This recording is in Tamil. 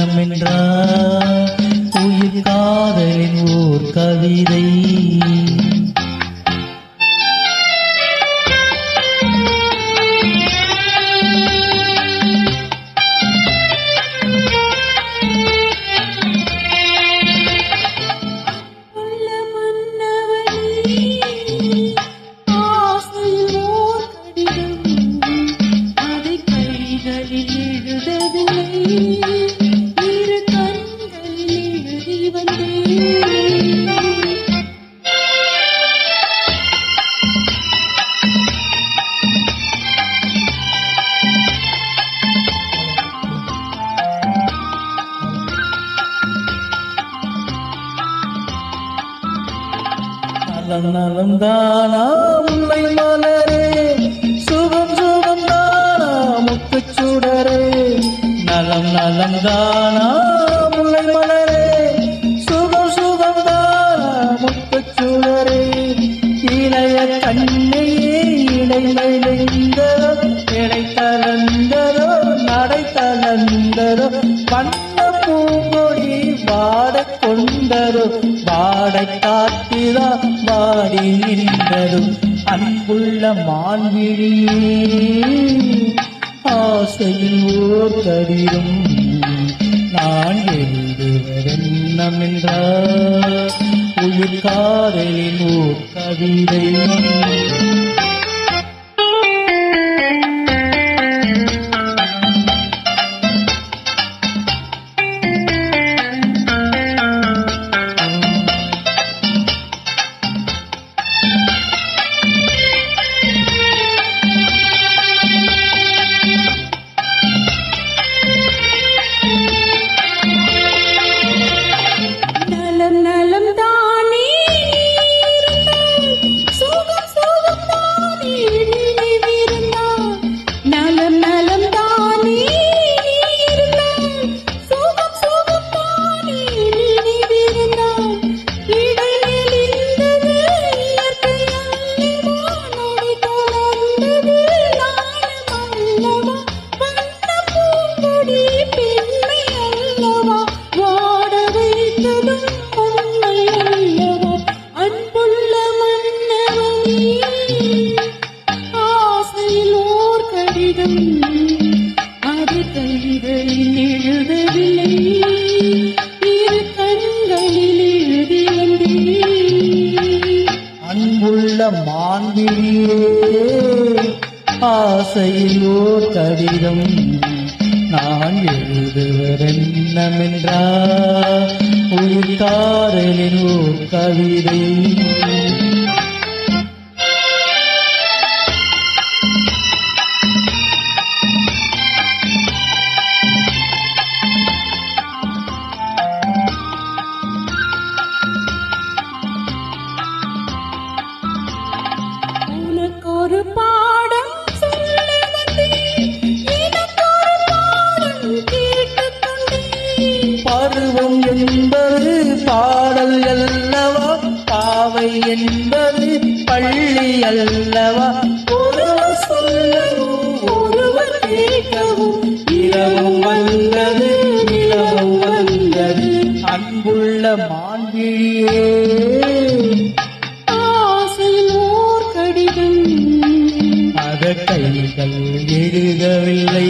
எண்ணம் என்றார் உயிர் காதலின் ஓர் கவிதை. நலம் நலம் தானா முல்லை மலரே, சுகம் சுகம் தானா முத்துச்சுடரே. நலம் நலம் தானா முல்லை மலரே, சுகம் சுகம் தானா முத்துச்சுடரே. இளைய கண்ணையே இடைந்ததோ, இடை தளர்ந்ததோ, நடை தளர்ந்ததோ, வண்ண பூங்கொடி வாடை கொண்டதோ, வாடை காத்திரா வாடி நின்றதும். அன்புள்ள மான்விழியே ஆசையில் ஓர் கடிதம் நான் எழுதுவதென்னம் என்றார் உயிர் காதலின் ஓர் கவிதை. அது கைகளில் எழுதவில்லை, இரு கண்களில் எழுதி வந்தேன். அன்புள்ள மான்விழியே ஆசையில் ஓர் கடிதம் நான் எழுதுவதென்னமென்றார் உயிர் காதலின் ஓர் கவிதை. ஒரு பாடம் சொல்ல வந்தேன், எனக்கொரு பாடம் கேட்டுக்கொண்டேன். பருவம் என்பது பாடல் அல்லவா, பாவை என்பது பள்ளி அல்லவா. ஒருவர் சொல்லவும் ஒருவர் கேட்கவும் இரவும் வந்தது நிலவும் வந்தது. அன்புள்ள மான்விழியே கைகள் எழுதவில்லை,